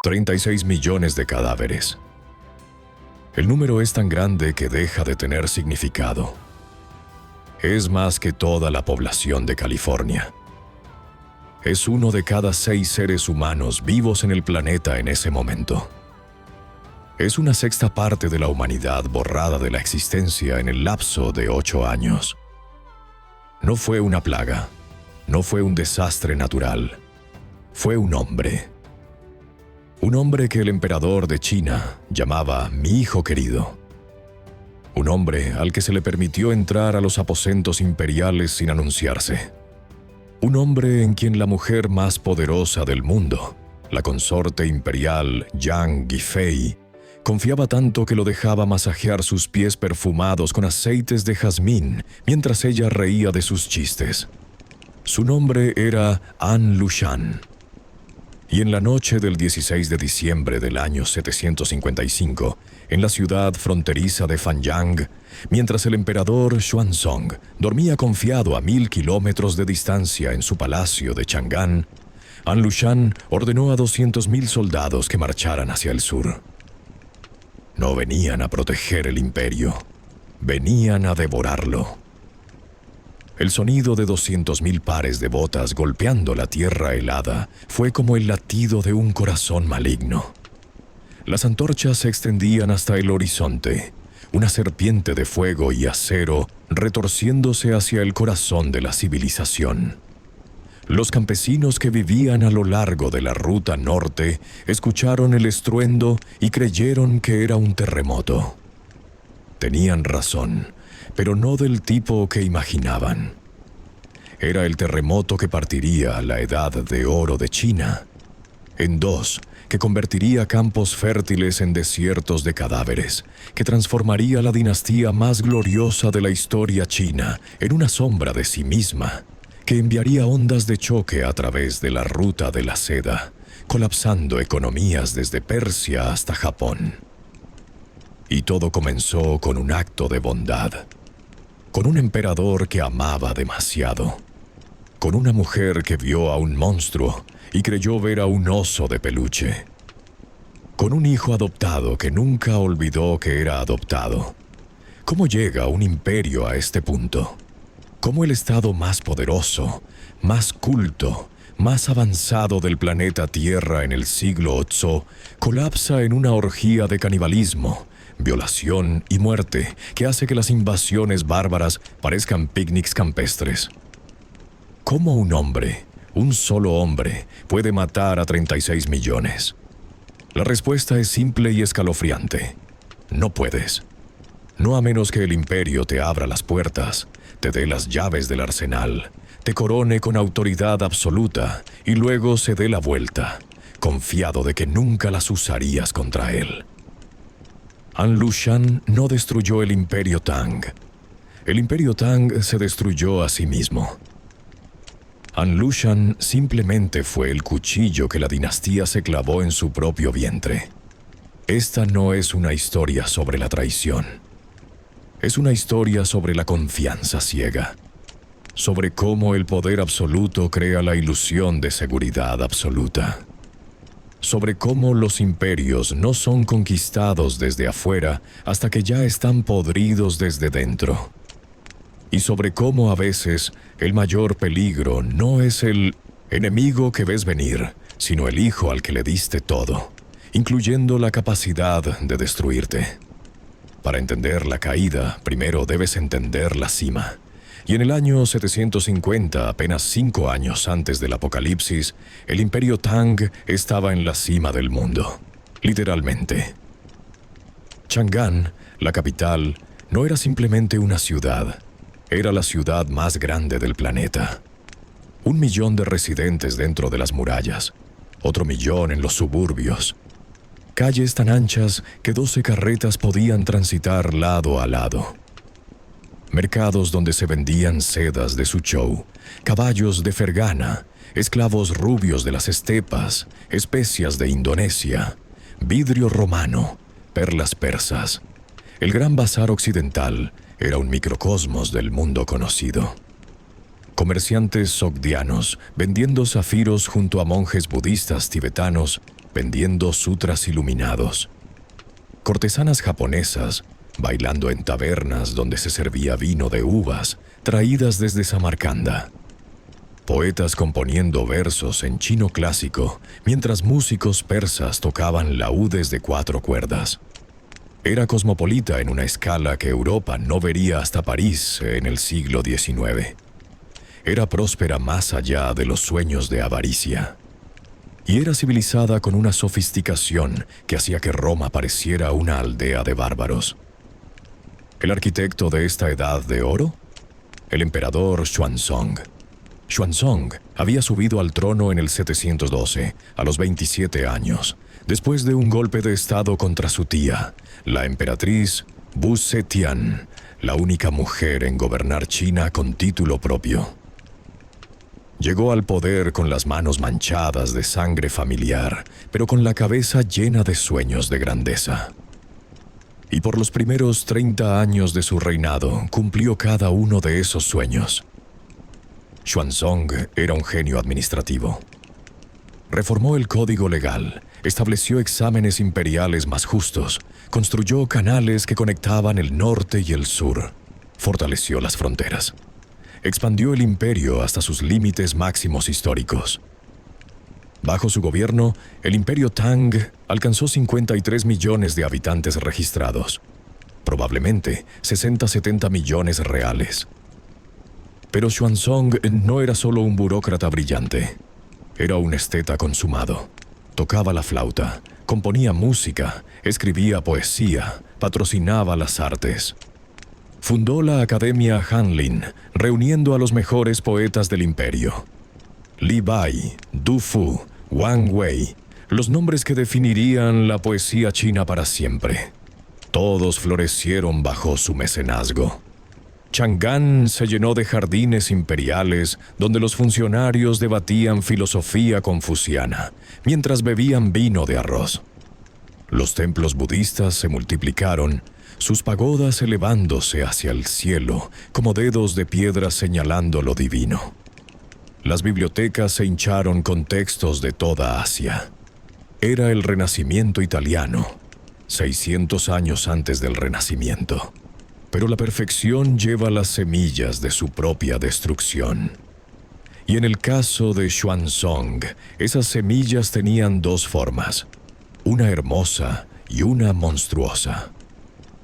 36 millones de cadáveres. El número es tan grande que deja de tener significado. Es más que toda la población de California. Es 1 de cada 6 seres humanos vivos en el planeta en ese momento. Es una sexta parte de la humanidad borrada de la existencia en el lapso de 8 años. No fue una plaga, no fue un desastre natural, fue un hombre. Un hombre que el emperador de China llamaba mi hijo querido. Un hombre al que se le permitió entrar a los aposentos imperiales sin anunciarse. Un hombre en quien la mujer más poderosa del mundo, la consorte imperial Yang Guifei, confiaba tanto que lo dejaba masajear sus pies perfumados con aceites de jazmín mientras ella reía de sus chistes. Su nombre era An Lushan. Y en la noche del 16 de diciembre del año 755, en la ciudad fronteriza de Fanyang, mientras el emperador Xuanzong dormía confiado a 1000 kilómetros de distancia en su palacio de Chang'an, An Lushan ordenó a 200,000 soldados que marcharan hacia el sur. No venían a proteger el imperio, venían a devorarlo. El sonido de 200,000 pares de botas golpeando la tierra helada fue como el latido de un corazón maligno. Las antorchas se extendían hasta el horizonte, una serpiente de fuego y acero retorciéndose hacia el corazón de la civilización. Los campesinos que vivían a lo largo de la ruta norte escucharon el estruendo y creyeron que era un terremoto. Tenían razón, pero no del tipo que imaginaban. Era el terremoto que partiría la edad de oro de China en dos, que convertiría campos fértiles en desiertos de cadáveres, que transformaría la dinastía más gloriosa de la historia china en una sombra de sí misma, que enviaría ondas de choque a través de la ruta de la seda, colapsando economías desde Persia hasta Japón. Y todo comenzó con un acto de bondad, con un emperador que amaba demasiado, con una mujer que vio a un monstruo y creyó ver a un oso de peluche, con un hijo adoptado que nunca olvidó que era adoptado. ¿Cómo llega un imperio a este punto? ¿Cómo el estado más poderoso, más culto, más avanzado del planeta Tierra en el siglo VIII colapsa en una orgía de canibalismo, violación y muerte que hace que las invasiones bárbaras parezcan picnics campestres? ¿Cómo un hombre, un solo hombre, puede matar a 36 millones? La respuesta es simple y escalofriante. No puedes. No a menos que el imperio te abra las puertas, te dé las llaves del arsenal, te corone con autoridad absoluta y luego se dé la vuelta, confiado de que nunca las usarías contra él. An Lushan no destruyó el imperio Tang. El imperio Tang se destruyó a sí mismo. An Lushan simplemente fue el cuchillo que la dinastía se clavó en su propio vientre. Esta no es una historia sobre la traición. Es una historia sobre la confianza ciega, sobre cómo el poder absoluto crea la ilusión de seguridad absoluta, sobre cómo los imperios no son conquistados desde afuera hasta que ya están podridos desde dentro, y sobre cómo a veces el mayor peligro no es el enemigo que ves venir, sino el hijo al que le diste todo, incluyendo la capacidad de destruirte. Para entender la caída, primero debes entender la cima. Y en el año 750, apenas 5 años antes del apocalipsis, el imperio Tang estaba en la cima del mundo, literalmente. Chang'an, la capital, no era simplemente una ciudad, era la ciudad más grande del planeta. 1 millón de residentes dentro de las murallas, otro millón en los suburbios. Calles tan anchas que 12 carretas podían transitar lado a lado. Mercados donde se vendían sedas de Suzhou, caballos de Fergana, esclavos rubios de las estepas, especias de Indonesia, vidrio romano, perlas persas. El gran bazar occidental era un microcosmos del mundo conocido. Comerciantes sogdianos vendiendo zafiros junto a monjes budistas tibetanos vendiendo sutras iluminados. Cortesanas japonesas, bailando en tabernas donde se servía vino de uvas, traídas desde Samarcanda. Poetas componiendo versos en chino clásico, mientras músicos persas tocaban laúdes de 4 cuerdas. Era cosmopolita en una escala que Europa no vería hasta París en el siglo XIX. Era próspera más allá de los sueños de avaricia. Y era civilizada con una sofisticación que hacía que Roma pareciera una aldea de bárbaros. ¿El arquitecto de esta edad de oro? El emperador Xuanzong. Xuanzong había subido al trono en el 712, a los 27 años, después de un golpe de estado contra su tía, la emperatriz Wu Zetian, la única mujer en gobernar China con título propio. Llegó al poder con las manos manchadas de sangre familiar, pero con la cabeza llena de sueños de grandeza. Y por los primeros 30 años de su reinado cumplió cada uno de esos sueños. Xuanzong era un genio administrativo. Reformó el código legal, estableció exámenes imperiales más justos, construyó canales que conectaban el norte y el sur, fortaleció las fronteras, expandió el imperio hasta sus límites máximos históricos. Bajo su gobierno, el imperio Tang alcanzó 53 millones de habitantes registrados, probablemente 60-70 millones reales. Pero Xuanzong no era solo un burócrata brillante. Era un esteta consumado. Tocaba la flauta, componía música, escribía poesía, patrocinaba las artes. Fundó la Academia Hanlin, reuniendo a los mejores poetas del imperio. Li Bai, Du Fu, Wang Wei, los nombres que definirían la poesía china para siempre. Todos florecieron bajo su mecenazgo. Chang'an se llenó de jardines imperiales donde los funcionarios debatían filosofía confuciana, mientras bebían vino de arroz. Los templos budistas se multiplicaron, sus pagodas elevándose hacia el cielo como dedos de piedra señalando lo divino. Las bibliotecas se hincharon con textos de toda Asia. Era el Renacimiento italiano, 600 años antes del Renacimiento. Pero la perfección lleva las semillas de su propia destrucción. Y en el caso de Xuanzong, esas semillas tenían 2 formas, una hermosa y una monstruosa.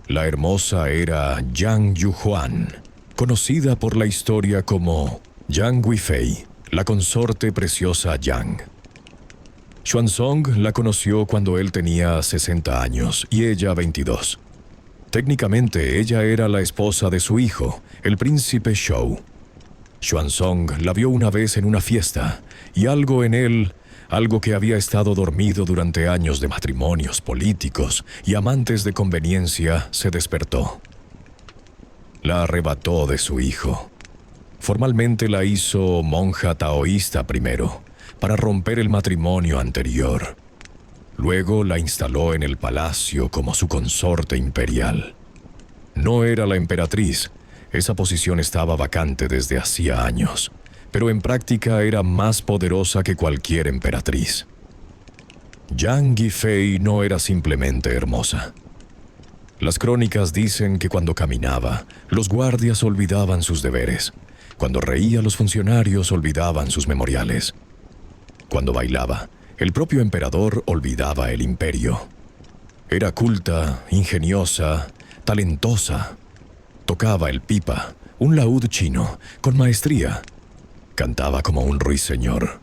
La hermosa era Yang Yuhuan, conocida por la historia como Yang Guifei, la consorte preciosa Yang. Xuanzong la conoció cuando él tenía 60 años y ella 22. Técnicamente, ella era la esposa de su hijo, el príncipe Shou. Xuanzong la vio una vez en una fiesta, y algo en él, algo que había estado dormido durante años de matrimonios políticos y amantes de conveniencia, se despertó. La arrebató de su hijo. Formalmente la hizo monja taoísta primero, para romper el matrimonio anterior. Luego la instaló en el palacio como su consorte imperial. No era la emperatriz, esa posición estaba vacante desde hacía años, pero en práctica era más poderosa que cualquier emperatriz. Yang Guifei no era simplemente hermosa. Las crónicas dicen que cuando caminaba, los guardias olvidaban sus deberes. Cuando reía, los funcionarios olvidaban sus memoriales. Cuando bailaba, el propio emperador olvidaba el imperio. Era culta, ingeniosa, talentosa. Tocaba el pipa, un laúd chino, con maestría. Cantaba como un ruiseñor.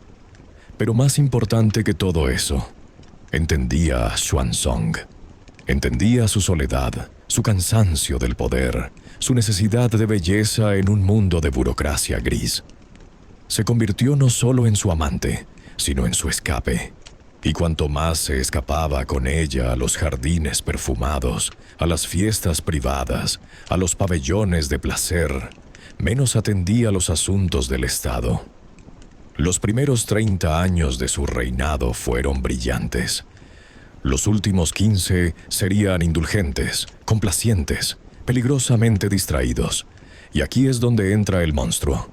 Pero más importante que todo eso, entendía a Xuanzong. Entendía su soledad, su cansancio del poder, su necesidad de belleza en un mundo de burocracia gris. Se convirtió no solo en su amante, sino en su escape. Y cuanto más se escapaba con ella a los jardines perfumados, a las fiestas privadas, a los pabellones de placer, menos atendía los asuntos del Estado. Los primeros 30 años de su reinado fueron brillantes. Los últimos 15 serían indulgentes, complacientes, peligrosamente distraídos. Y aquí es donde entra el monstruo.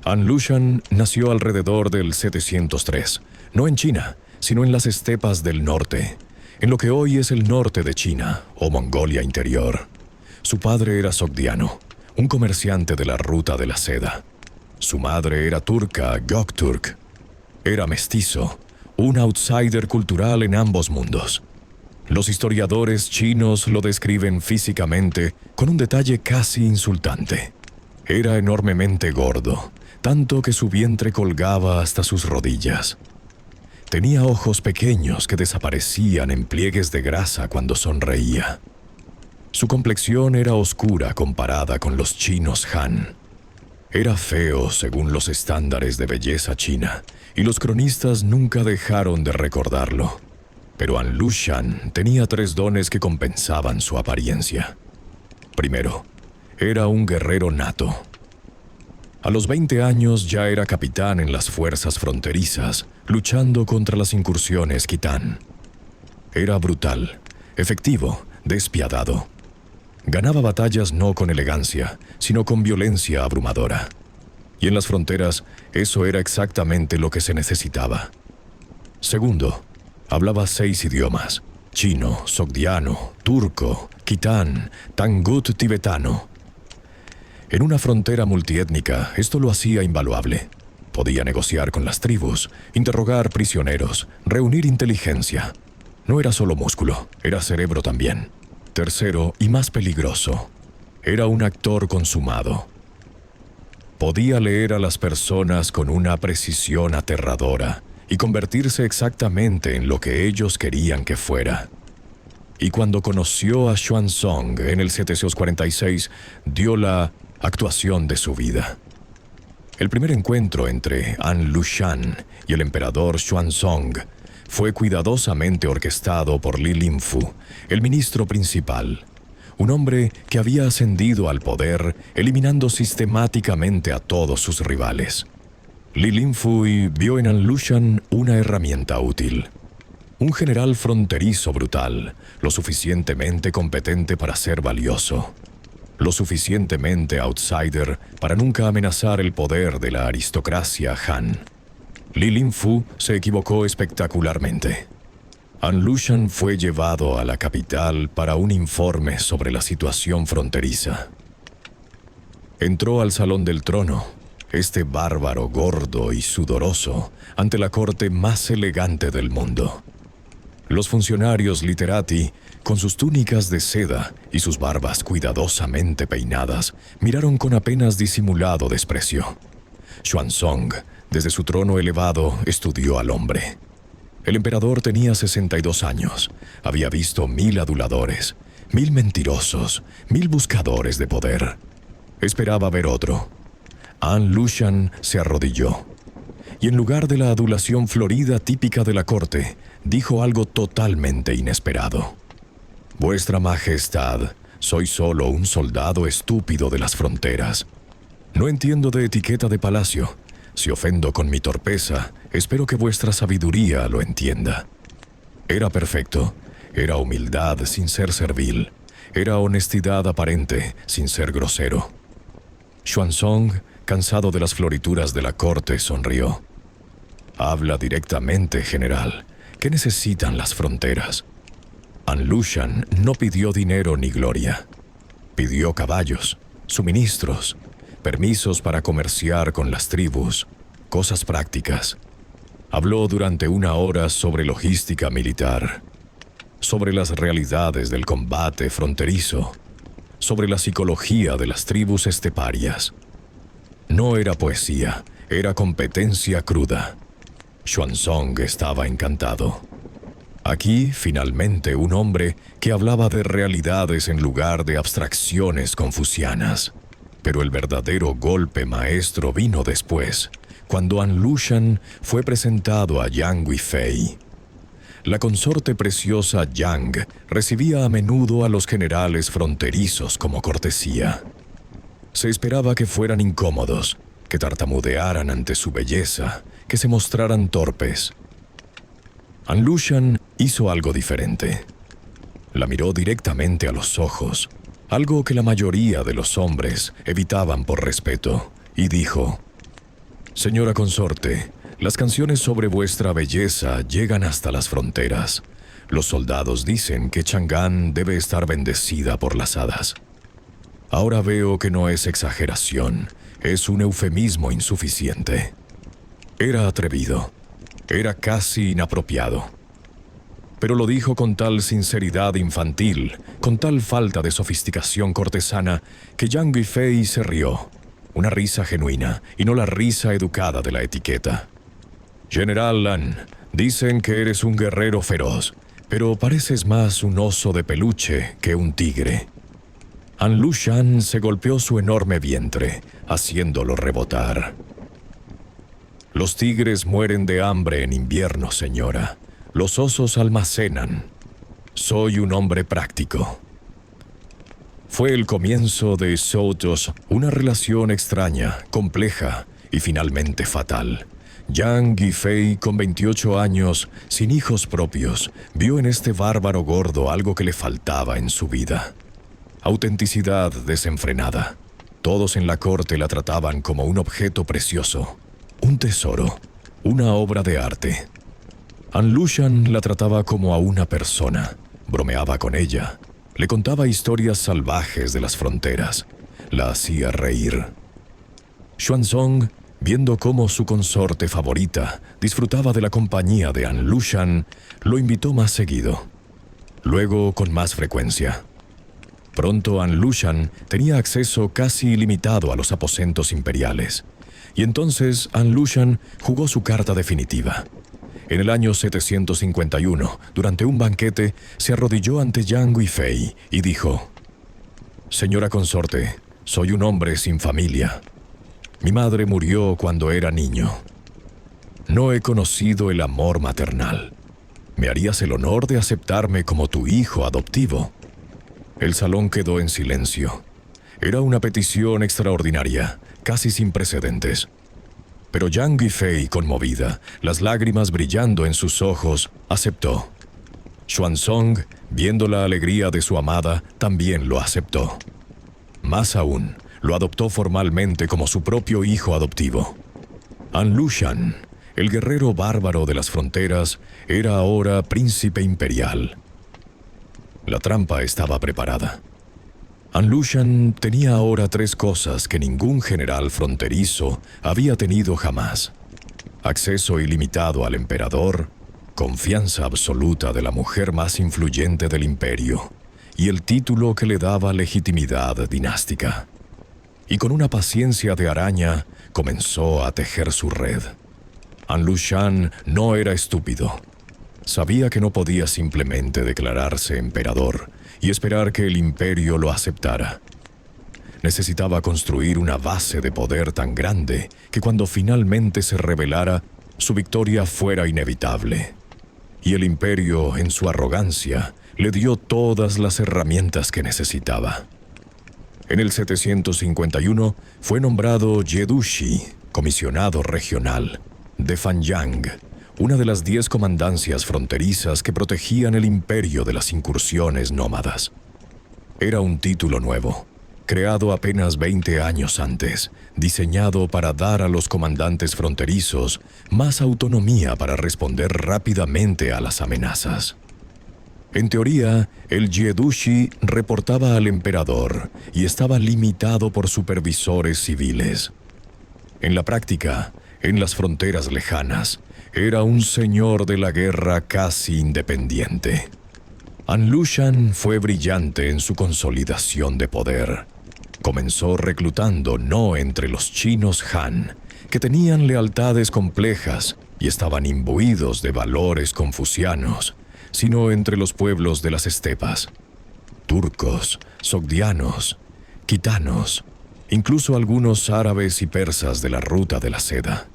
An Lushan nació alrededor del 703, no en China, sino en las estepas del norte, en lo que hoy es el norte de China o Mongolia Interior. Su padre era sogdiano, un comerciante de la ruta de la seda. Su madre era turca, Gökturk. Era mestizo, un outsider cultural en ambos mundos. Los historiadores chinos lo describen físicamente con un detalle casi insultante. Era enormemente gordo, tanto que su vientre colgaba hasta sus rodillas. Tenía ojos pequeños que desaparecían en pliegues de grasa cuando sonreía. Su complexión era oscura comparada con los chinos Han. Era feo según los estándares de belleza china, y los cronistas nunca dejaron de recordarlo. Pero An Lushan tenía 3 dones que compensaban su apariencia. Primero, era un guerrero nato. A los 20 años ya era capitán en las fuerzas fronterizas, luchando contra las incursiones Kitán. Era brutal, efectivo, despiadado. Ganaba batallas no con elegancia, sino con violencia abrumadora. Y en las fronteras, eso era exactamente lo que se necesitaba. Segundo, hablaba 6 idiomas: chino, sogdiano, turco, kitán, tangut tibetano. En una frontera multiétnica, esto lo hacía invaluable. Podía negociar con las tribus, interrogar prisioneros, reunir inteligencia. No era solo músculo, era cerebro también. Tercero, y más peligroso, era un actor consumado. Podía leer a las personas con una precisión aterradora y convertirse exactamente en lo que ellos querían que fuera. Y cuando conoció a Xuanzong en el 746, dio la actuación de su vida. El primer encuentro entre An Lushan y el emperador Xuanzong fue cuidadosamente orquestado por Li Linfu, el ministro principal, un hombre que había ascendido al poder eliminando sistemáticamente a todos sus rivales. Li Linfu vio en An Lushan una herramienta útil. Un general fronterizo brutal, lo suficientemente competente para ser valioso, lo suficientemente outsider para nunca amenazar el poder de la aristocracia Han. Li Linfu se equivocó espectacularmente. An Lushan fue llevado a la capital para un informe sobre la situación fronteriza. Entró al salón del trono, este bárbaro gordo y sudoroso, ante la corte más elegante del mundo. Los funcionarios literati, con sus túnicas de seda y sus barbas cuidadosamente peinadas, miraron con apenas disimulado desprecio. Xuanzong, desde su trono elevado, estudió al hombre. El emperador tenía 62 años, había visto 1000 aduladores, 1000 mentirosos, 1000 buscadores de poder. Esperaba ver otro. An Lushan se arrodilló, y en lugar de la adulación florida típica de la corte, dijo algo totalmente inesperado. «Vuestra Majestad, soy solo un soldado estúpido de las fronteras. No entiendo de etiqueta de palacio. Si ofendo con mi torpeza, espero que vuestra sabiduría lo entienda». Era perfecto, era humildad sin ser servil, era honestidad aparente sin ser grosero. Xuanzong, cansado de las florituras de la corte, sonrió. «Habla directamente, general. ¿Qué necesitan las fronteras?» An Lushan no pidió dinero ni gloria. Pidió caballos, suministros, permisos para comerciar con las tribus, cosas prácticas. Habló durante 1 hora sobre logística militar, sobre las realidades del combate fronterizo, sobre la psicología de las tribus esteparias. No era poesía, era competencia cruda. Xuanzong estaba encantado. Aquí, finalmente, un hombre que hablaba de realidades en lugar de abstracciones confucianas. Pero el verdadero golpe maestro vino después, cuando An Lushan fue presentado a Yang Guifei. La consorte preciosa Yang recibía a menudo a los generales fronterizos como cortesía. Se esperaba que fueran incómodos, que tartamudearan ante su belleza, que se mostraran torpes. An Lushan hizo algo diferente. La miró directamente a los ojos, algo que la mayoría de los hombres evitaban por respeto, y dijo: «Señora consorte, Las canciones sobre vuestra belleza llegan hasta las fronteras. Los soldados dicen que Chang'an debe estar bendecida por las hadas. Ahora veo que no es exageración, es un eufemismo insuficiente. Era atrevido, era casi inapropiado. Pero lo dijo con tal sinceridad infantil, con tal falta de sofisticación cortesana, que Yang Guifei se rió. Una risa genuina, y no la risa educada de la etiqueta. General Lan, dicen que eres un guerrero feroz, pero pareces más un oso de peluche que un tigre. An Lushan se golpeó su enorme vientre, haciéndolo rebotar. Los tigres mueren de hambre en invierno, señora. Los osos almacenan. Soy un hombre práctico. Fue el comienzo de Sotos, una relación extraña, compleja y finalmente fatal. Yang Guifei, con 28 años, sin hijos propios, vio en este bárbaro gordo algo que le faltaba en su vida. Autenticidad desenfrenada. Todos en la corte la trataban como un objeto precioso, un tesoro, una obra de arte. An Lushan la trataba como a una persona, bromeaba con ella, le contaba historias salvajes de las fronteras, la hacía reír. Xuanzong, viendo cómo su consorte favorita disfrutaba de la compañía de An Lushan, lo invitó más seguido, luego con más frecuencia. Pronto An Lushan tenía acceso casi ilimitado a los aposentos imperiales, y entonces An Lushan jugó su carta definitiva. En el año 751, durante un banquete, se arrodilló ante Yang Guifei y dijo: «Señora consorte, soy un hombre sin familia. Mi madre murió cuando era niño. No he conocido el amor maternal. ¿Me harías el honor de aceptarme como tu hijo adoptivo?» El salón quedó en silencio. Era una petición extraordinaria, casi sin precedentes. Pero Yang Guifei, conmovida, las lágrimas brillando en sus ojos, aceptó. Xuanzong, viendo la alegría de su amada, también lo aceptó. Más aún, lo adoptó formalmente como su propio hijo adoptivo. An Lushan, el guerrero bárbaro de las fronteras, era ahora príncipe imperial. La trampa estaba preparada. An Lushan tenía ahora 3 cosas que ningún general fronterizo había tenido jamás: acceso ilimitado al emperador, confianza absoluta de la mujer más influyente del imperio, y el título que le daba legitimidad dinástica. Y con una paciencia de araña, comenzó a tejer su red. An Lushan no era estúpido. Sabía que no podía simplemente declararse emperador y esperar que el imperio lo aceptara. Necesitaba construir una base de poder tan grande que cuando finalmente se revelara, su victoria fuera inevitable. Y el imperio, en su arrogancia, le dio todas las herramientas que necesitaba. En el 751 fue nombrado Yedushi, comisionado regional, de Fanyang, una de las 10 comandancias fronterizas que protegían el imperio de las incursiones nómadas. Era un título nuevo, creado apenas 20 años antes, diseñado para dar a los comandantes fronterizos más autonomía para responder rápidamente a las amenazas. En teoría, el Yedushi reportaba al emperador y estaba limitado por supervisores civiles. En la práctica, en las fronteras lejanas, era un señor de la guerra casi independiente. An Lushan fue brillante en su consolidación de poder. Comenzó reclutando no entre los chinos Han, que tenían lealtades complejas y estaban imbuidos de valores confucianos, sino entre los pueblos de las estepas, turcos, sogdianos, quitanos, incluso algunos árabes y persas de la ruta de la seda.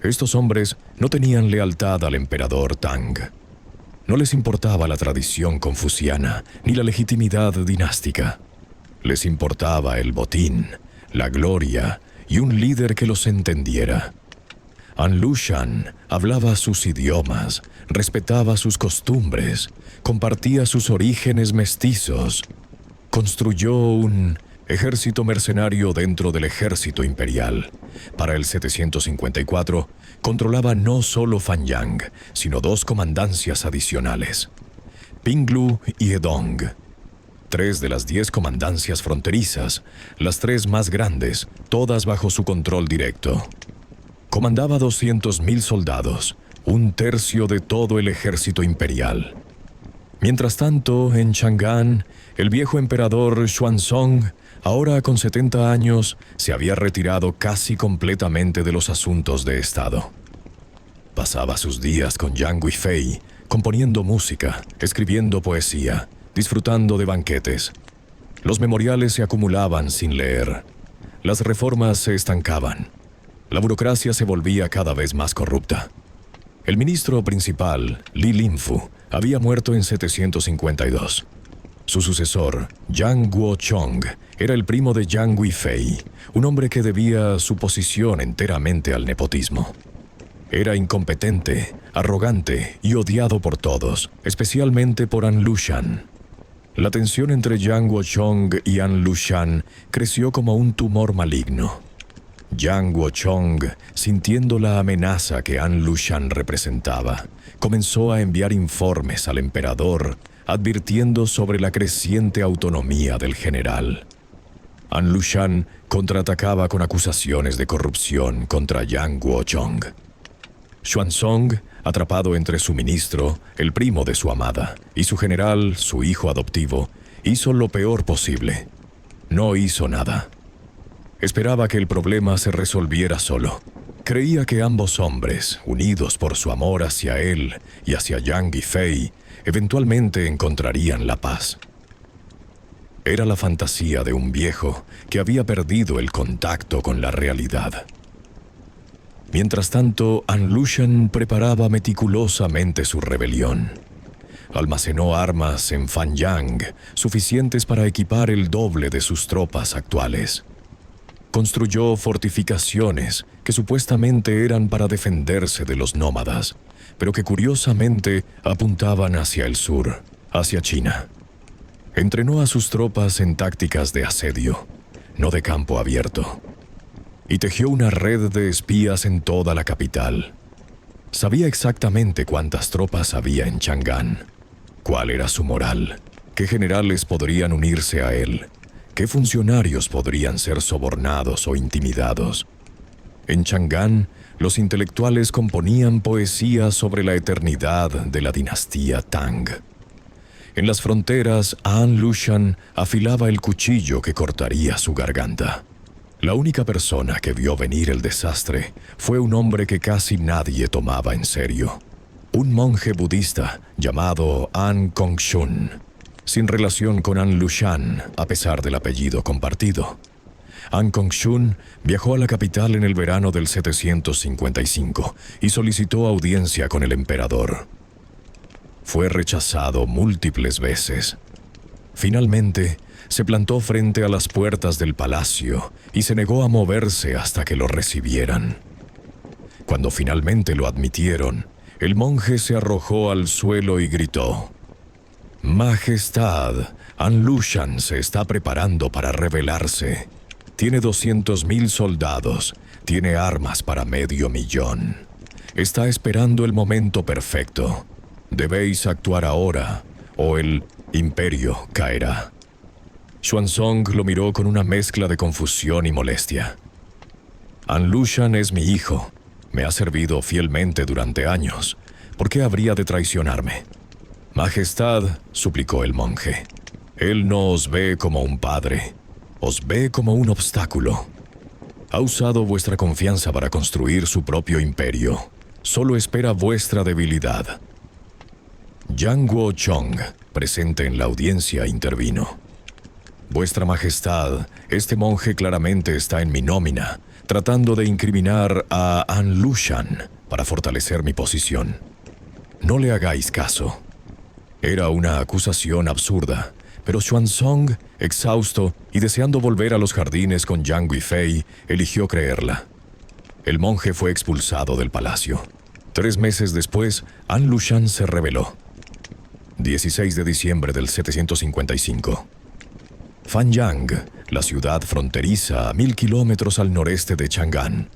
Estos hombres no tenían lealtad al emperador Tang. No les importaba la tradición confuciana ni la legitimidad dinástica. Les importaba el botín, la gloria y un líder que los entendiera. An Lushan hablaba sus idiomas, respetaba sus costumbres, compartía sus orígenes mestizos. Construyó un ejército mercenario dentro del ejército imperial. Para el 754, controlaba no solo Fanyang, sino 2 comandancias adicionales, Pinglu y Edong. 3 de las 10 comandancias fronterizas, las 3 más grandes, todas bajo su control directo. Comandaba 200.000 soldados, 1/3 de todo el ejército imperial. Mientras tanto, en Chang'an, el viejo emperador Xuanzong, ahora con 70 años, se había retirado casi completamente de los asuntos de Estado. Pasaba sus días con Yang Guifei, componiendo música, escribiendo poesía, disfrutando de banquetes. Los memoriales se acumulaban sin leer. Las reformas se estancaban. La burocracia se volvía cada vez más corrupta. El ministro principal, Li Linfu, había muerto en 752. Su sucesor, Yang Guochong, era el primo de Yang Guifei, un hombre que debía su posición enteramente al nepotismo. Era incompetente, arrogante y odiado por todos, especialmente por An Lushan. La tensión entre Yang Guochong y An Lushan creció como un tumor maligno. Yang Guochong, sintiendo la amenaza que An Lushan representaba, comenzó a enviar informes al emperador advirtiendo sobre la creciente autonomía del general. An Lushan contraatacaba con acusaciones de corrupción contra Yang Guochong. Xuanzong, atrapado entre su ministro, el primo de su amada, y su general, su hijo adoptivo, hizo lo peor posible. No hizo nada. Esperaba que el problema se resolviera solo. Creía que ambos hombres, unidos por su amor hacia él y hacia Yang Guifei, eventualmente encontrarían la paz. Era la fantasía de un viejo que había perdido el contacto con la realidad. Mientras tanto, An Lushan preparaba meticulosamente su rebelión. Almacenó armas en Fanyang, suficientes para equipar el doble de sus tropas actuales. Construyó fortificaciones que supuestamente eran para defenderse de los nómadas, pero que curiosamente apuntaban hacia el sur, hacia China. Entrenó a sus tropas en tácticas de asedio, no de campo abierto, y tejió una red de espías en toda la capital. Sabía exactamente cuántas tropas había en Chang'an, cuál era su moral, qué generales podrían unirse a él, qué funcionarios podrían ser sobornados o intimidados. En Chang'an, los intelectuales componían poesía sobre la eternidad de la dinastía Tang. En las fronteras, An Lushan afilaba el cuchillo que cortaría su garganta. La única persona que vio venir el desastre fue un hombre que casi nadie tomaba en serio. Un monje budista llamado An Kongshun, sin relación con An Lushan a pesar del apellido compartido. An Kongshun viajó a la capital en el verano del 755 y solicitó audiencia con el emperador. Fue rechazado múltiples veces. Finalmente, se plantó frente a las puertas del palacio y se negó a moverse hasta que lo recibieran. Cuando finalmente lo admitieron, el monje se arrojó al suelo y gritó: «Majestad, An Lushan se está preparando para rebelarse. Tiene 200.000 soldados, tiene armas para 500.000. Está esperando el momento perfecto. Debéis actuar ahora, o el imperio caerá». Xuanzong lo miró con una mezcla de confusión y molestia. «An Lushan es mi hijo. Me ha servido fielmente durante años. ¿Por qué habría de traicionarme?» «Majestad», suplicó el monje, «él no os ve como un padre. Os ve como un obstáculo. Ha usado vuestra confianza para construir su propio imperio. Solo espera vuestra debilidad». Yang Guochong, presente en la audiencia, intervino. «Vuestra Majestad, este monje claramente está en mi nómina, tratando de incriminar a An Lushan para fortalecer mi posición. No le hagáis caso». Era una acusación absurda, pero Xuanzong, exhausto y deseando volver a los jardines con Yang Guifei, eligió creerla. El monje fue expulsado del palacio. 3 meses después, An Lushan se rebeló. 16 de diciembre del 755. Fanyang, la ciudad fronteriza a 1000 kilómetros al noreste de Chang'an.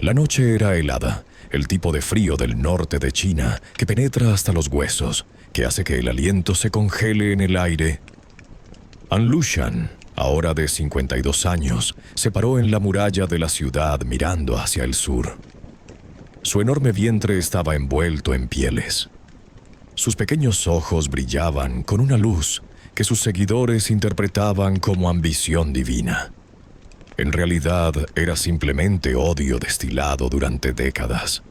La noche era helada, el tipo de frío del norte de China que penetra hasta los huesos, que hace que el aliento se congele en el aire. An Lushan, ahora de 52 años, se paró en la muralla de la ciudad mirando hacia el sur. Su enorme vientre estaba envuelto en pieles. Sus pequeños ojos brillaban con una luz que sus seguidores interpretaban como ambición divina. En realidad era simplemente odio destilado durante décadas.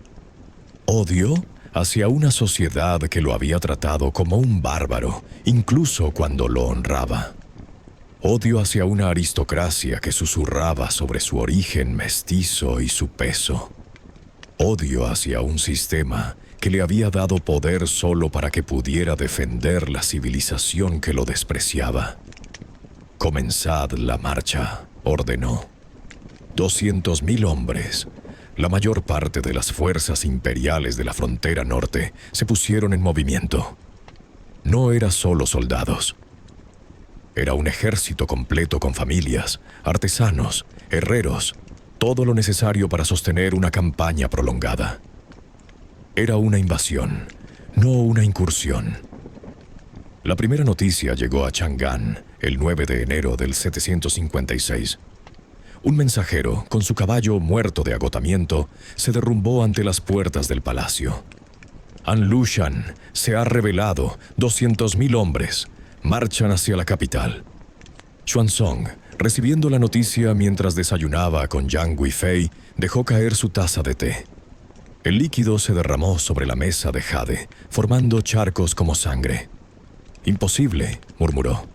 Odio hacia una sociedad que lo había tratado como un bárbaro, incluso cuando lo honraba. Odio hacia una aristocracia que susurraba sobre su origen mestizo y su peso. Odio hacia un sistema que le había dado poder solo para que pudiera defender la civilización que lo despreciaba. «Comenzad la marcha», ordenó. 200.000 hombres, la mayor parte de las fuerzas imperiales de la frontera norte, se pusieron en movimiento. No era solo soldados. Era un ejército completo con familias, artesanos, herreros, todo lo necesario para sostener una campaña prolongada. Era una invasión, no una incursión. La primera noticia llegó a Chang'an el 9 de enero del 756. Un mensajero, con su caballo muerto de agotamiento, se derrumbó ante las puertas del palacio. An Lushan se ha rebelado, 200.000 hombres marchan hacia la capital. Xuanzong, recibiendo la noticia mientras desayunaba con Yang Guifei, dejó caer su taza de té. El líquido se derramó sobre la mesa de jade, formando charcos como sangre. «Imposible», murmuró.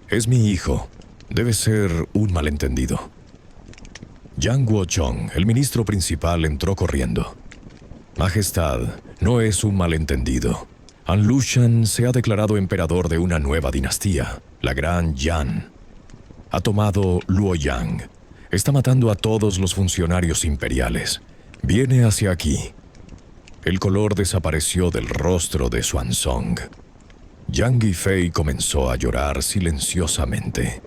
«Es mi hijo. Debe ser un malentendido». Yang Guochong, el ministro principal, entró corriendo. «Majestad, no es un malentendido. An Lushan se ha declarado emperador de una nueva dinastía, la Gran Yan. Ha tomado Luoyang. Está matando a todos los funcionarios imperiales. Viene hacia aquí». El color desapareció del rostro de Xuanzong. Yang Guifei comenzó a llorar silenciosamente.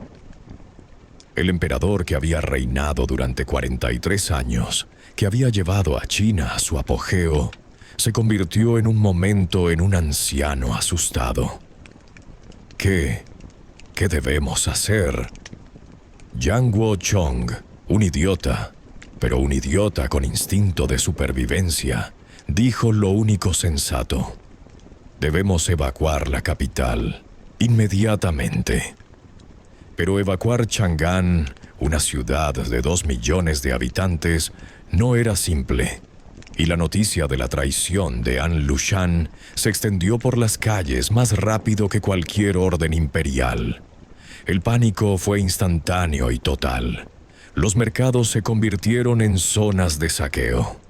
El emperador que había reinado durante 43 años, que había llevado a China a su apogeo, se convirtió en un momento en un anciano asustado. ¿Qué debemos hacer? Yang Guochong, un idiota, pero un idiota con instinto de supervivencia, dijo lo único sensato. Debemos evacuar la capital, inmediatamente. Pero evacuar Chang'an, una ciudad de 2 millones de habitantes, no era simple, y la noticia de la traición de An Lushan se extendió por las calles más rápido que cualquier orden imperial. El pánico fue instantáneo y total. Los mercados se convirtieron en zonas de saqueo.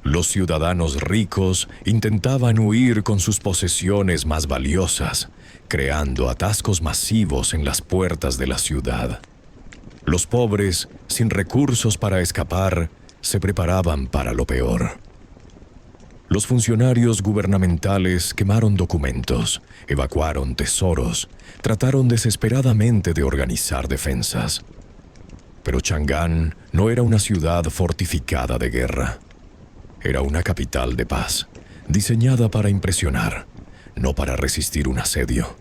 Los ciudadanos ricos intentaban huir con sus posesiones más valiosas, creando atascos masivos en las puertas de la ciudad. Los pobres, sin recursos para escapar, se preparaban para lo peor. Los funcionarios gubernamentales quemaron documentos, evacuaron tesoros, trataron desesperadamente de organizar defensas. Pero Chang'an no era una ciudad fortificada de guerra. Era una capital de paz, diseñada para impresionar, no para resistir un asedio.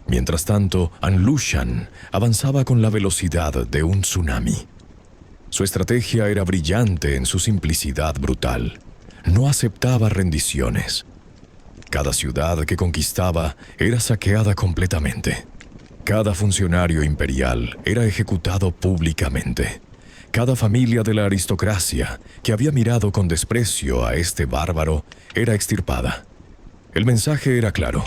Mientras tanto, An Lushan avanzaba con la velocidad de un tsunami. Su estrategia era brillante en su simplicidad brutal. No aceptaba rendiciones. Cada ciudad que conquistaba era saqueada completamente. Cada funcionario imperial era ejecutado públicamente. Cada familia de la aristocracia que había mirado con desprecio a este bárbaro era extirpada. El mensaje era claro.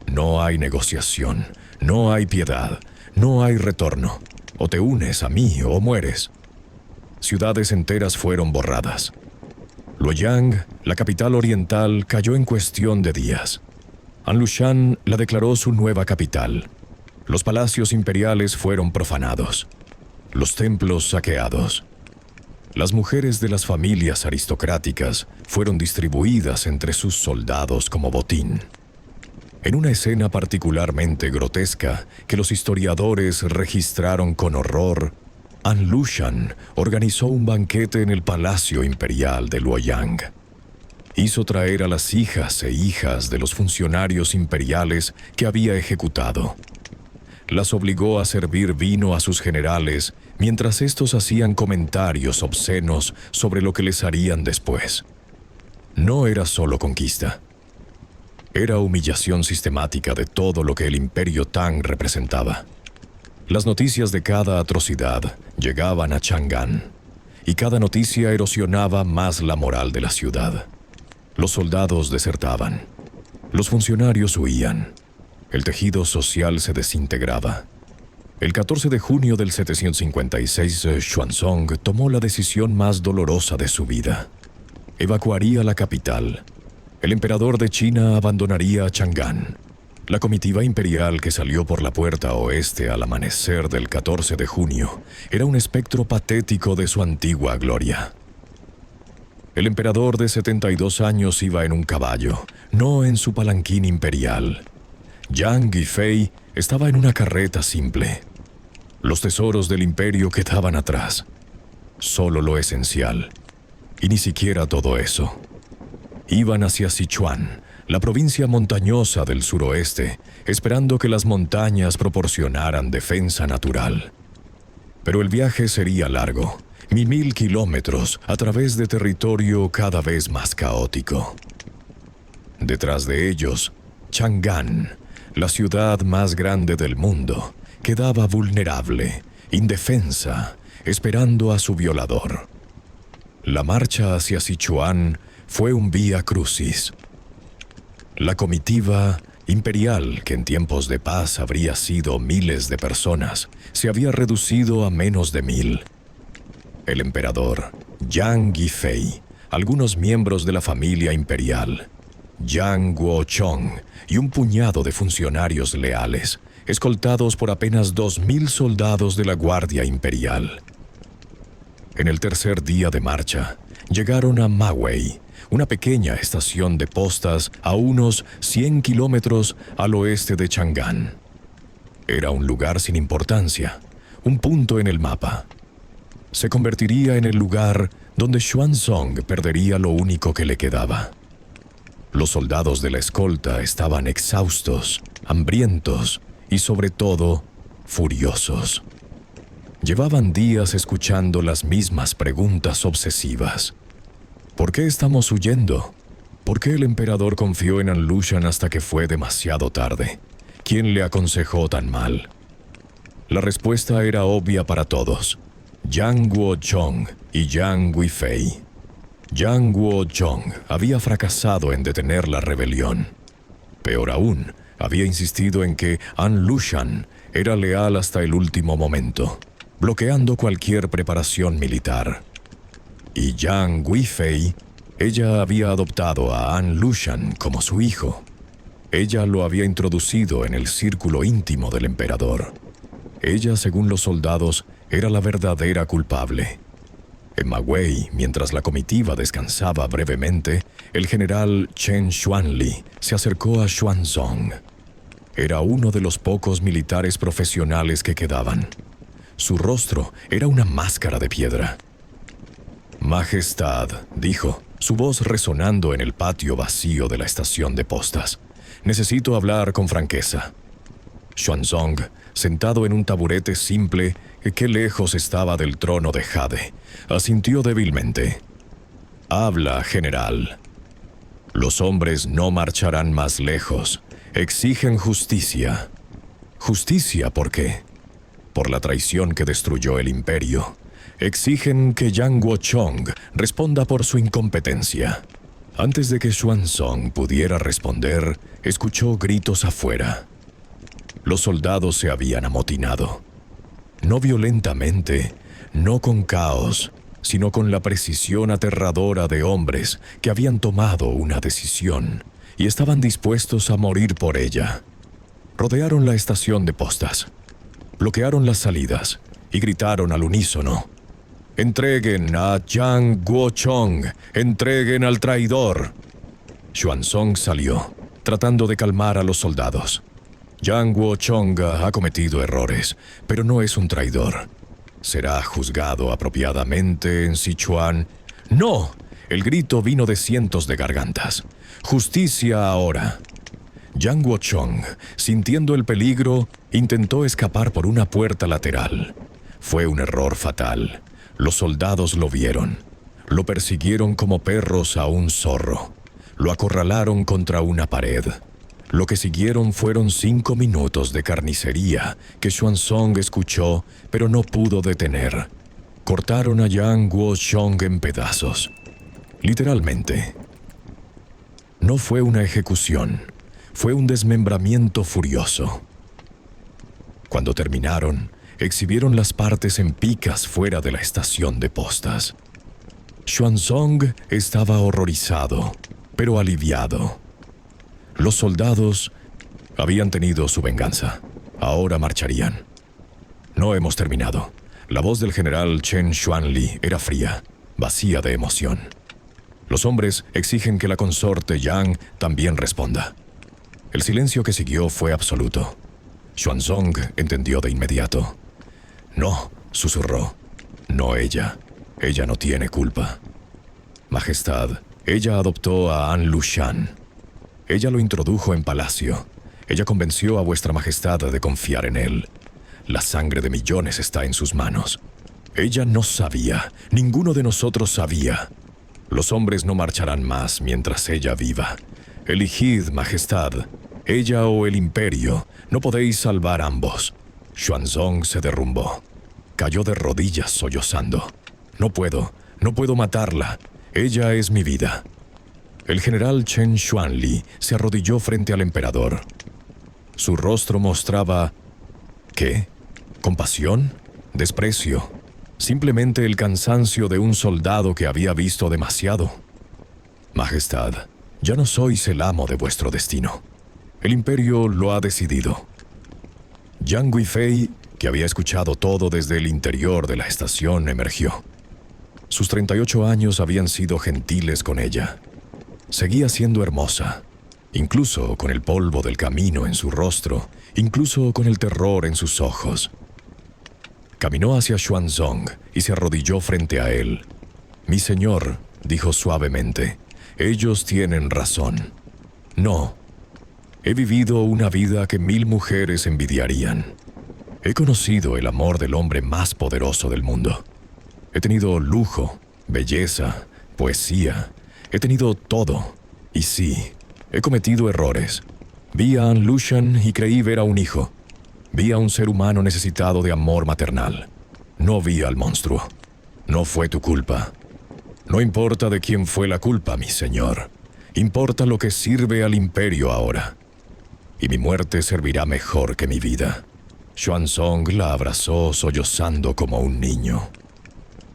No hay negociación, no hay piedad, no hay retorno. O te unes a mí o mueres. Ciudades enteras fueron borradas. Luoyang, la capital oriental, cayó en cuestión de días. An Lushan la declaró su nueva capital. Los palacios imperiales fueron profanados. Los templos saqueados. Las mujeres de las familias aristocráticas fueron distribuidas entre sus soldados como botín. En una escena particularmente grotesca que los historiadores registraron con horror, An Lushan organizó un banquete en el Palacio Imperial de Luoyang. Hizo traer a las hijas e hijas de los funcionarios imperiales que había ejecutado. Las obligó a servir vino a sus generales mientras estos hacían comentarios obscenos sobre lo que les harían después. No era solo conquista. Era humillación sistemática de todo lo que el Imperio Tang representaba. Las noticias de cada atrocidad llegaban a Chang'an, y cada noticia erosionaba más la moral de la ciudad. Los soldados desertaban. Los funcionarios huían. El tejido social se desintegraba. El 14 de junio del 756, Xuanzong tomó la decisión más dolorosa de su vida. Evacuaría la capital. El emperador de China abandonaría Chang'an. La comitiva imperial que salió por la puerta oeste al amanecer del 14 de junio era un espectro patético de su antigua gloria. El emperador de 72 años iba en un caballo, no en su palanquín imperial. Yang Guifei estaba en una carreta simple. Los tesoros del imperio quedaban atrás. Solo lo esencial. Y ni siquiera todo eso. Iban hacia Sichuan, la provincia montañosa del suroeste, esperando que las montañas proporcionaran defensa natural. Pero el viaje sería largo, 1000 kilómetros a través de territorio cada vez más caótico. Detrás de ellos, Chang'an, la ciudad más grande del mundo, quedaba vulnerable, indefensa, esperando a su violador. La marcha hacia Sichuan fue un vía crucis. La comitiva imperial, que en tiempos de paz habría sido miles de personas, se había reducido a menos de 1000. El emperador, Yang Guifei, algunos miembros de la familia imperial, Yang Guochong y un puñado de funcionarios leales, escoltados por apenas 2000 soldados de la Guardia Imperial. En el tercer día de marcha, llegaron a Mawei, una pequeña estación de postas a unos 100 kilómetros al oeste de Chang'an. Era un lugar sin importancia, un punto en el mapa. Se convertiría en el lugar donde Xuanzong perdería lo único que le quedaba. Los soldados de la escolta estaban exhaustos, hambrientos y, sobre todo, furiosos. Llevaban días escuchando las mismas preguntas obsesivas. ¿Por qué estamos huyendo? ¿Por qué el emperador confió en An Lushan hasta que fue demasiado tarde? ¿Quién le aconsejó tan mal? La respuesta era obvia para todos. Yang Guochong y Yang Guifei. Yang Guochong había fracasado en detener la rebelión. Peor aún, había insistido en que An Lushan era leal hasta el último momento, bloqueando cualquier preparación militar. Y Yang Guifei, ella había adoptado a An Lushan como su hijo. Ella lo había introducido en el círculo íntimo del emperador. Ella, según los soldados, era la verdadera culpable. En Mawei, mientras la comitiva descansaba brevemente, el general Chen Xuanli se acercó a Xuanzong. Era uno de los pocos militares profesionales que quedaban. Su rostro era una máscara de piedra. «Majestad», dijo, su voz resonando en el patio vacío de la estación de postas. «Necesito hablar con franqueza». Xuanzong, sentado en un taburete simple que lejos estaba del trono de Jade, asintió débilmente. «Habla, general». «Los hombres no marcharán más lejos. Exigen justicia». «¿Justicia por qué?» «Por la traición que destruyó el imperio. Exigen que Yang Guochong responda por su incompetencia». Antes de que Xuanzong pudiera responder, escuchó gritos afuera. Los soldados se habían amotinado. No violentamente, no con caos, sino con la precisión aterradora de hombres que habían tomado una decisión y estaban dispuestos a morir por ella. Rodearon la estación de postas, bloquearon las salidas y gritaron al unísono: «¡Entreguen a Yang Guochong! ¡Entreguen al traidor!». Xuanzong salió, tratando de calmar a los soldados. «Yang Guochong ha cometido errores, pero no es un traidor. será juzgado apropiadamente en Sichuan. ¡No! El grito vino de cientos de gargantas. ¡Justicia ahora! Yang Guochong, sintiendo el peligro, intentó escapar por una puerta lateral. Fue un error fatal. Los soldados lo vieron. Lo persiguieron como perros a un zorro. Lo acorralaron contra una pared. Lo que siguieron fueron 5 minutos de carnicería que Xuanzong escuchó, pero no pudo detener. Cortaron a Yang Guochong en pedazos. Literalmente. No fue una ejecución. Fue un desmembramiento furioso. Cuando terminaron, exhibieron las partes en picas fuera de la estación de postas. Xuanzong estaba horrorizado, pero aliviado. Los soldados habían tenido su venganza. Ahora marcharían. No hemos terminado. La voz del general Chen Xuanli era fría, vacía de emoción. Los hombres exigen que la consorte Yang también responda. El silencio que siguió fue absoluto. Xuanzong entendió de inmediato. No, susurró. No ella. Ella no tiene culpa. Majestad, ella adoptó a An Lushan. Ella lo introdujo en palacio. Ella convenció a vuestra majestad de confiar en él. La sangre de millones está en sus manos. Ella no sabía. Ninguno de nosotros sabía. Los hombres no marcharán más mientras ella viva. Elegid, majestad. Ella o el imperio. No podéis salvar ambos. Xuanzong se derrumbó. Cayó de rodillas sollozando. No puedo matarla. Ella es mi vida. El general Chen Xuanli se arrodilló frente al emperador. Su rostro mostraba... ¿qué? ¿Compasión? ¿Desprecio? Simplemente el cansancio de un soldado que había visto demasiado. Majestad, ya no sois el amo de vuestro destino. El imperio lo ha decidido. Yang Guifei, que había escuchado todo desde el interior de la estación, emergió. Sus 38 años habían sido gentiles con ella. Seguía siendo hermosa, incluso con el polvo del camino en su rostro, incluso con el terror en sus ojos. Caminó hacia Xuanzong y se arrodilló frente a él. «Mi señor», dijo suavemente, «ellos tienen razón. No, he vivido una vida que 1000 mujeres envidiarían. He conocido el amor del hombre más poderoso del mundo. He tenido lujo, belleza, poesía. He tenido todo. Y sí, he cometido errores. Vi a An Lushan y creí ver a un hijo. Vi a un ser humano necesitado de amor maternal. No vi al monstruo. No fue tu culpa. No importa de quién fue la culpa, mi señor. Importa lo que sirve al imperio ahora. Y mi muerte servirá mejor que mi vida». Xuanzong la abrazó sollozando como un niño.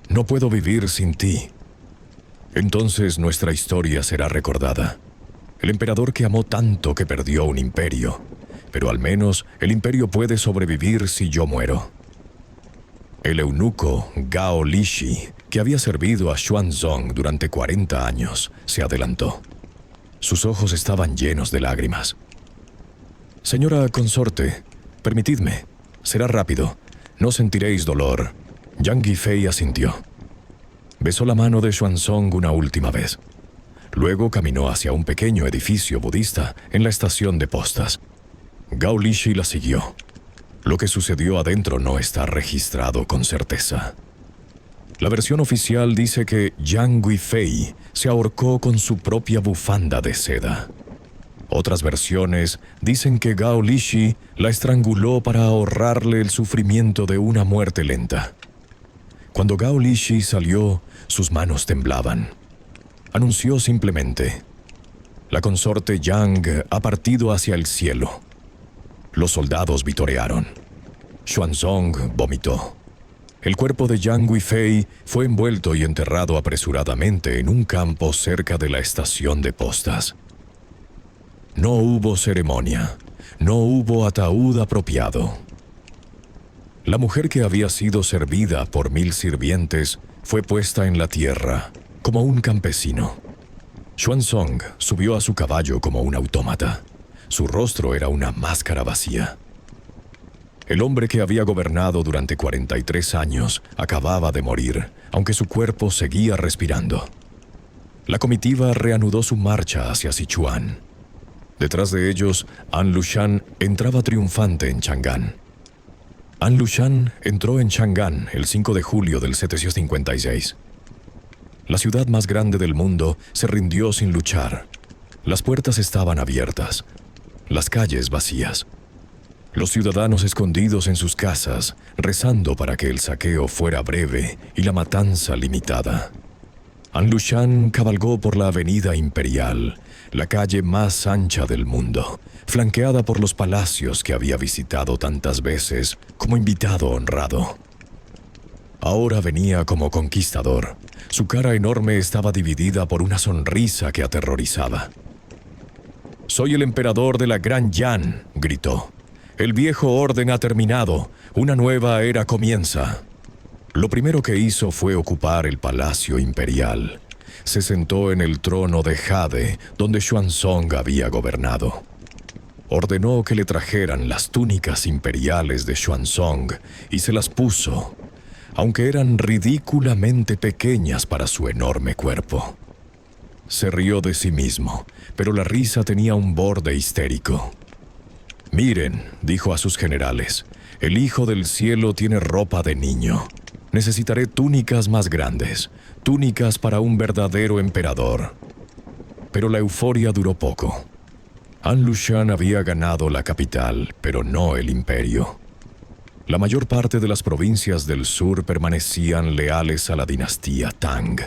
«No puedo vivir sin ti». Entonces nuestra historia será recordada. El emperador que amó tanto que perdió un imperio. Pero al menos el imperio puede sobrevivir si yo muero. El eunuco Gao Lishi, que había servido a Xuanzong durante 40 años, se adelantó. Sus ojos estaban llenos de lágrimas. «Señora consorte, permitidme. Será rápido. No sentiréis dolor». Yang Guifei asintió. Besó la mano de Xuanzong una última vez. Luego caminó hacia un pequeño edificio budista en la estación de postas. Gao Lishi la siguió. Lo que sucedió adentro no está registrado con certeza. La versión oficial dice que Yang Guifei se ahorcó con su propia bufanda de seda. Otras versiones dicen que Gao Lishi la estranguló para ahorrarle el sufrimiento de una muerte lenta. Cuando Gao Lishi salió, sus manos temblaban. Anunció simplemente: «La consorte Yang ha partido hacia el cielo». Los soldados vitorearon. Xuanzong vomitó. El cuerpo de Yang Guifei fue envuelto y enterrado apresuradamente en un campo cerca de la estación de postas. No hubo ceremonia. No hubo ataúd apropiado. La mujer que había sido servida por 1000 sirvientes fue puesta en la tierra, como un campesino. Xuanzong subió a su caballo como un autómata. Su rostro era una máscara vacía. El hombre que había gobernado durante 43 años acababa de morir, aunque su cuerpo seguía respirando. La comitiva reanudó su marcha hacia Sichuan. Detrás de ellos, An Lushan entraba triunfante en Chang'an. An Lushan entró en Chang'an el 5 de julio del 756. La ciudad más grande del mundo se rindió sin luchar. Las puertas estaban abiertas, las calles vacías. Los ciudadanos escondidos en sus casas, rezando para que el saqueo fuera breve y la matanza limitada. An Lushan cabalgó por la avenida Imperial, la calle más ancha del mundo, flanqueada por los palacios que había visitado tantas veces como invitado honrado. Ahora venía como conquistador. Su cara enorme estaba dividida por una sonrisa que aterrorizaba. «Soy el emperador de la Gran Yan», gritó. «El viejo orden ha terminado, una nueva era comienza». Lo primero que hizo fue ocupar el palacio imperial. Se sentó en el trono de jade, donde Xuanzong había gobernado. Ordenó que le trajeran las túnicas imperiales de Xuanzong y se las puso, aunque eran ridículamente pequeñas para su enorme cuerpo. Se rió de sí mismo, pero la risa tenía un borde histérico. «Miren», dijo a sus generales, «el Hijo del Cielo tiene ropa de niño. Necesitaré túnicas más grandes, túnicas para un verdadero emperador». Pero la euforia duró poco. An Lushan había ganado la capital, pero no el imperio. La mayor parte de las provincias del sur permanecían leales a la dinastía Tang.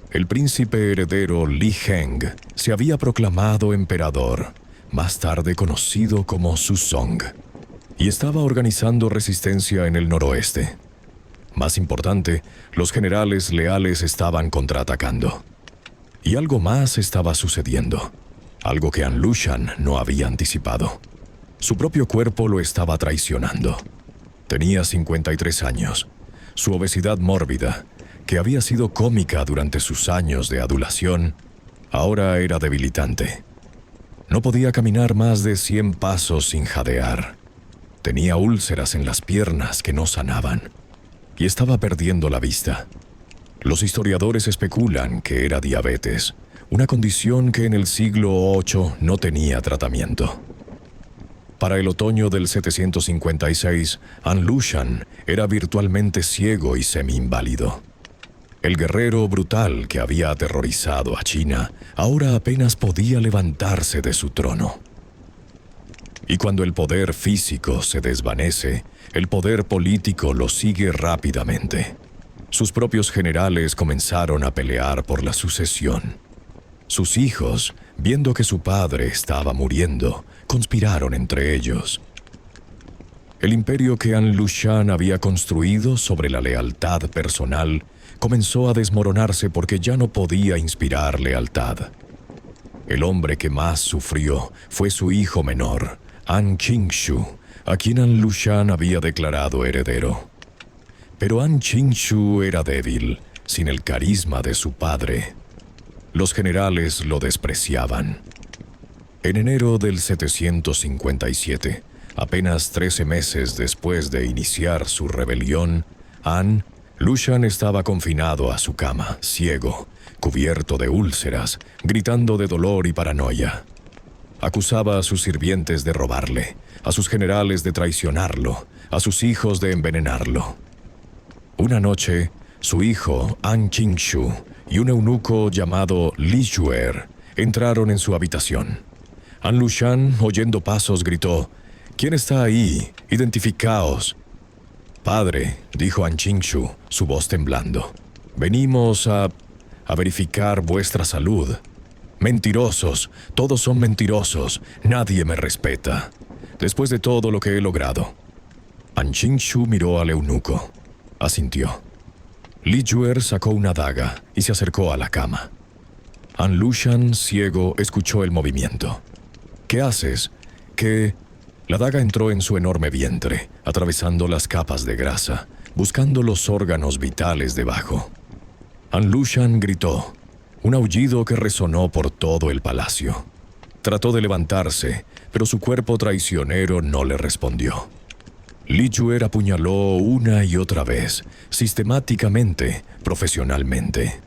El príncipe heredero Li Heng se había proclamado emperador, más tarde conocido como Suzong, y estaba organizando resistencia en el noroeste. Más importante, los generales leales estaban contraatacando. Y algo más estaba sucediendo, algo que An Lushan no había anticipado. Su propio cuerpo lo estaba traicionando. Tenía 53 años. Su obesidad mórbida, que había sido cómica durante sus años de adulación, ahora era debilitante. No podía caminar más de 100 pasos sin jadear. Tenía úlceras en las piernas que no sanaban, y estaba perdiendo la vista. Los historiadores especulan que era diabetes, una condición que en el siglo VIII no tenía tratamiento. Para el otoño del 756, An Lushan era virtualmente ciego y semi-inválido. El guerrero brutal que había aterrorizado a China ahora apenas podía levantarse de su trono. Y cuando el poder físico se desvanece, el poder político lo sigue rápidamente. Sus propios generales comenzaron a pelear por la sucesión. Sus hijos, viendo que su padre estaba muriendo, conspiraron entre ellos. El imperio que An Lushan había construido sobre la lealtad personal comenzó a desmoronarse porque ya no podía inspirar lealtad. El hombre que más sufrió fue su hijo menor, An Qingshu, a quien An Lushan había declarado heredero. Pero An Qingshu era débil, sin el carisma de su padre. Los generales lo despreciaban. En enero del 757, apenas 13 meses después de iniciar su rebelión, An Lushan estaba confinado a su cama, ciego, cubierto de úlceras, gritando de dolor y paranoia. Acusaba a sus sirvientes de robarle, a sus generales de traicionarlo, a sus hijos de envenenarlo. Una noche, su hijo, An Qingshu, y un eunuco llamado Li Juer entraron en su habitación. An Lushan, oyendo pasos, gritó: «¿Quién está ahí? Identificaos». «Padre», dijo An Qingshu, su voz temblando, «venimos a verificar vuestra salud». «Mentirosos, todos son mentirosos, nadie me respeta. Después de todo lo que he logrado». An Qingshu miró al eunuco. Asintió. Li Juer sacó una daga y se acercó a la cama. An Lushan, ciego, escuchó el movimiento. «¿Qué haces?» «¿Qué?» La daga entró en su enorme vientre, atravesando las capas de grasa, buscando los órganos vitales debajo. An Lushan gritó, un aullido que resonó por todo el palacio. Trató de levantarse, pero su cuerpo traicionero no le respondió. Li Chuer apuñaló una y otra vez, sistemáticamente, profesionalmente.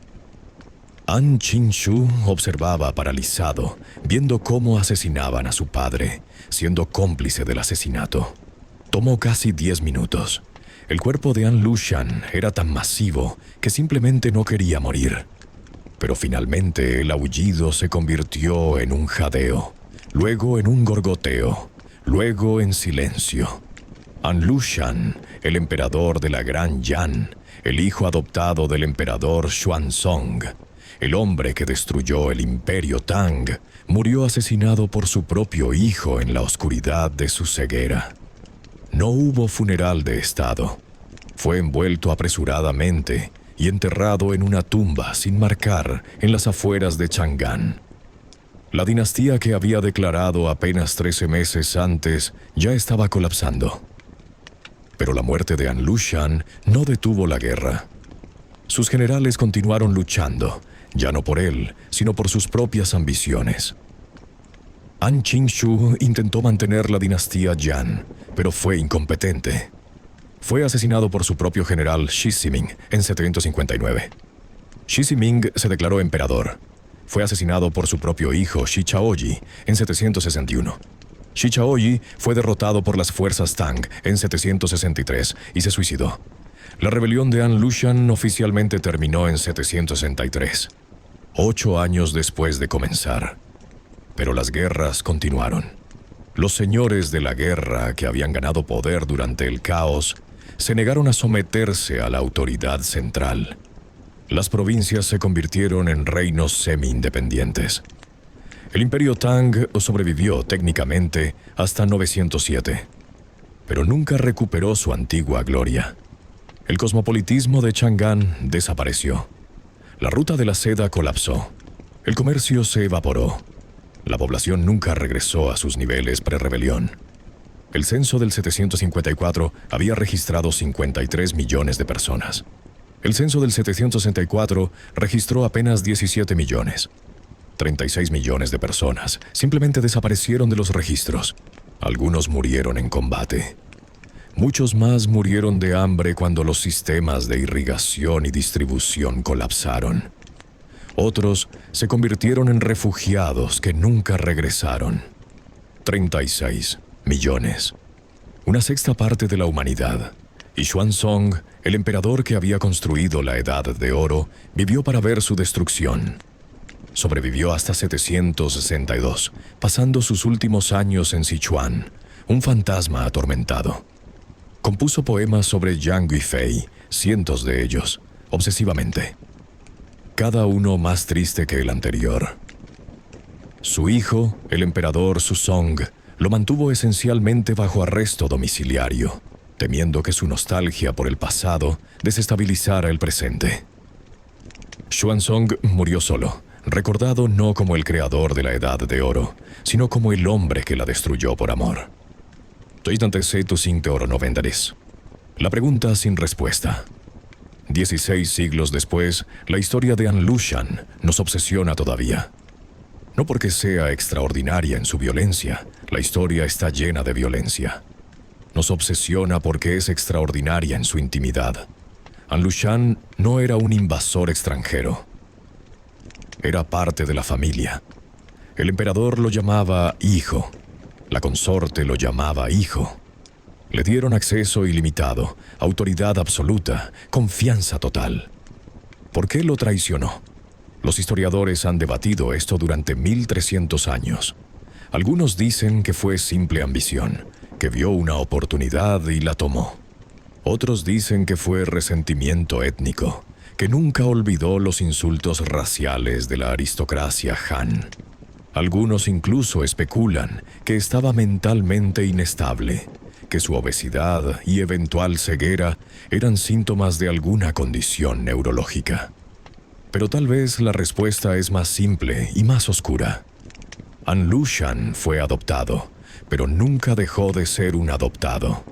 An Qing-shu observaba paralizado, viendo cómo asesinaban a su padre, siendo cómplice del asesinato. Tomó casi 10 minutos. El cuerpo de An Lushan era tan masivo que simplemente no quería morir. Pero finalmente el aullido se convirtió en un jadeo, luego en un gorgoteo, luego en silencio. An Lushan, el emperador de la Gran Yan, el hijo adoptado del emperador Xuanzong, el hombre que destruyó el imperio Tang, murió asesinado por su propio hijo en la oscuridad de su ceguera. No hubo funeral de estado. Fue envuelto apresuradamente y enterrado en una tumba sin marcar en las afueras de Chang'an. La dinastía que había declarado apenas 13 meses antes ya estaba colapsando. Pero la muerte de An Lushan no detuvo la guerra. Sus generales continuaron luchando, ya no por él, sino por sus propias ambiciones. An Qing-shu intentó mantener la dinastía Yan, pero fue incompetente. Fue asesinado por su propio general Shi Ziming en 759. Shi Ziming se declaró emperador. Fue asesinado por su propio hijo Shi Chaoyi en 761. Shi Chaoyi fue derrotado por las fuerzas Tang en 763 y se suicidó. La rebelión de An Lushan oficialmente terminó en 763, 8 años después de comenzar. Pero las guerras continuaron. Los señores de la guerra que habían ganado poder durante el caos se negaron a someterse a la autoridad central. Las provincias se convirtieron en reinos semi-independientes. El imperio Tang sobrevivió técnicamente hasta 907, pero nunca recuperó su antigua gloria. El cosmopolitismo de Chang'an desapareció. La ruta de la seda colapsó. El comercio se evaporó. La población nunca regresó a sus niveles pre-rebelión. El censo del 754 había registrado 53 millones de personas. El censo del 764 registró apenas 17 millones. 36 millones de personas simplemente desaparecieron de los registros. Algunos murieron en combate. Muchos más murieron de hambre cuando los sistemas de irrigación y distribución colapsaron. Otros se convirtieron en refugiados que nunca regresaron. 36 millones. Una sexta parte de la humanidad. Y Xuanzong, el emperador que había construido la Edad de Oro, vivió para ver su destrucción. Sobrevivió hasta 762, pasando sus últimos años en Sichuan, un fantasma atormentado. Compuso poemas sobre Yang Guifei, cientos de ellos, obsesivamente. Cada uno más triste que el anterior. Su hijo, el emperador Suzong, lo mantuvo esencialmente bajo arresto domiciliario, temiendo que su nostalgia por el pasado desestabilizara el presente. Xuanzong murió solo, recordado no como el creador de la Edad de Oro, sino como el hombre que la destruyó por amor. La pregunta sin respuesta. 16 siglos después, la historia de An Lushan nos obsesiona todavía. No porque sea extraordinaria en su violencia, la historia está llena de violencia. Nos obsesiona porque es extraordinaria en su intimidad. An Lushan no era un invasor extranjero. Era parte de la familia. El emperador lo llamaba hijo. La consorte lo llamaba hijo. Le dieron acceso ilimitado, autoridad absoluta, confianza total. ¿Por qué lo traicionó? Los historiadores han debatido esto durante 1300 años. Algunos dicen que fue simple ambición, que vio una oportunidad y la tomó. Otros dicen que fue resentimiento étnico, que nunca olvidó los insultos raciales de la aristocracia Han. Algunos incluso especulan que estaba mentalmente inestable, que su obesidad y eventual ceguera eran síntomas de alguna condición neurológica. Pero tal vez la respuesta es más simple y más oscura. An Lushan fue adoptado, pero nunca dejó de ser un adoptado.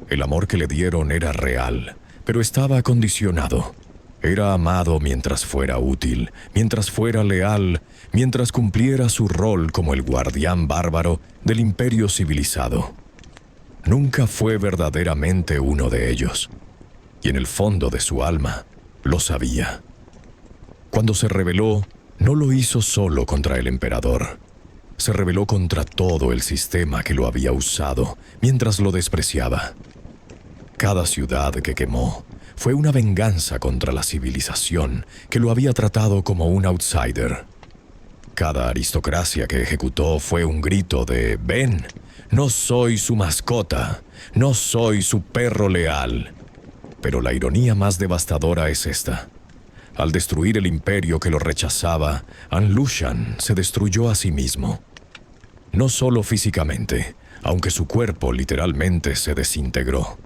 El amor que le dieron era real, pero estaba condicionado. Era amado mientras fuera útil, mientras fuera leal, mientras cumpliera su rol como el guardián bárbaro del imperio civilizado. nunca fue verdaderamente uno de ellos, y en el fondo de su alma lo sabía. Cuando se rebeló, no lo hizo solo contra el emperador. Se rebeló contra todo el sistema que lo había usado mientras lo despreciaba. Cada ciudad que quemó fue una venganza contra la civilización que lo había tratado como un outsider. Cada aristocracia que ejecutó fue un grito de «Ven, no soy su mascota, no soy su perro leal». Pero la ironía más devastadora es esta. Al destruir el imperio que lo rechazaba, An Lushan se destruyó a sí mismo. No solo físicamente, aunque su cuerpo literalmente se desintegró.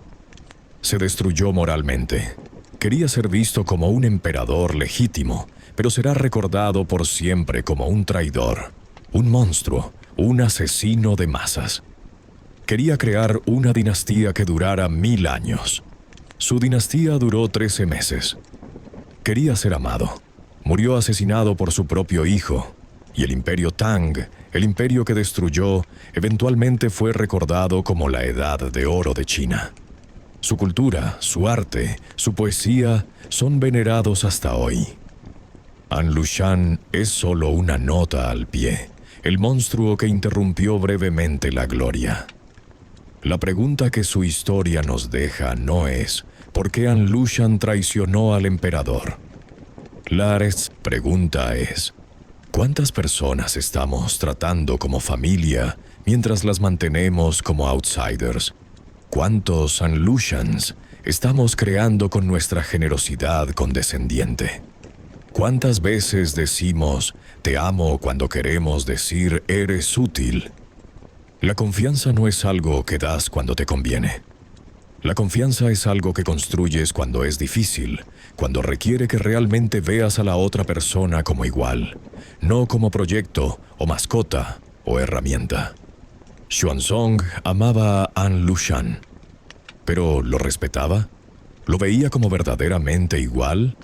Se destruyó moralmente. Quería ser visto como un emperador legítimo, pero será recordado por siempre como un traidor, un monstruo, un asesino de masas. Quería crear una dinastía que durara 1000 años. Su dinastía duró 13 meses. Quería ser amado. Murió asesinado por su propio hijo, y el imperio Tang, el imperio que destruyó, eventualmente fue recordado como la Edad de Oro de China. Su cultura, su arte, su poesía son venerados hasta hoy. An Lushan es solo una nota al pie, el monstruo que interrumpió brevemente la gloria. La pregunta que su historia nos deja no es ¿por qué An Lushan traicionó al emperador? La pregunta es ¿cuántas personas estamos tratando como familia mientras las mantenemos como outsiders? ¿Cuántos An Lushans estamos creando con nuestra generosidad condescendiente? ¿Cuántas veces decimos «te amo» cuando queremos decir «eres útil»? La confianza no es algo que das cuando te conviene. La confianza es algo que construyes cuando es difícil, cuando requiere que realmente veas a la otra persona como igual, no como proyecto o mascota o herramienta. Xuanzong amaba a An Lushan, pero ¿lo respetaba? ¿Lo veía como verdaderamente igual?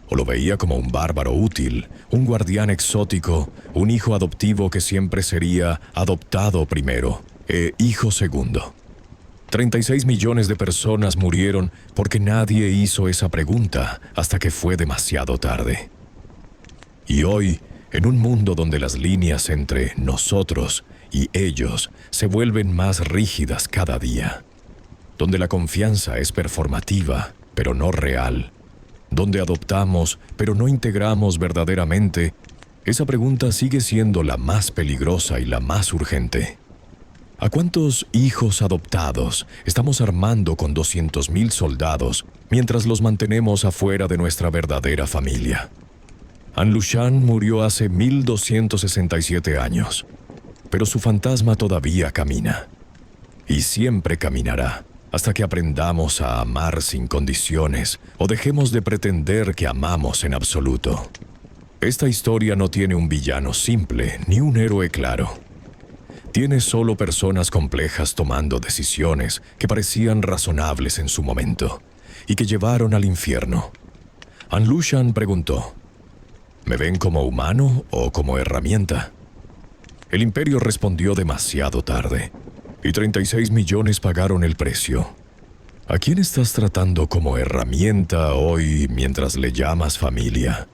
¿O lo veía como un bárbaro útil, un guardián exótico, un hijo adoptivo que siempre sería adoptado primero e hijo segundo? 36 millones de personas murieron porque nadie hizo esa pregunta hasta que fue demasiado tarde. Y hoy, en un mundo donde las líneas entre nosotros y ellos se vuelven más rígidas cada día, donde la confianza es performativa, pero no real, donde adoptamos, pero no integramos verdaderamente, esa pregunta sigue siendo la más peligrosa y la más urgente. ¿A cuántos hijos adoptados estamos armando con 200,000 soldados mientras los mantenemos afuera de nuestra verdadera familia? An Lushan murió hace 1267 años, pero su fantasma todavía camina. Y siempre caminará, hasta que aprendamos a amar sin condiciones o dejemos de pretender que amamos en absoluto. Esta historia no tiene un villano simple ni un héroe claro. Tiene solo personas complejas tomando decisiones que parecían razonables en su momento y que llevaron al infierno. An Lushan preguntó, ¿me ven como humano o como herramienta? El imperio respondió demasiado tarde, y 36 millones pagaron el precio. ¿A quién estás tratando como herramienta hoy mientras le llamas familia?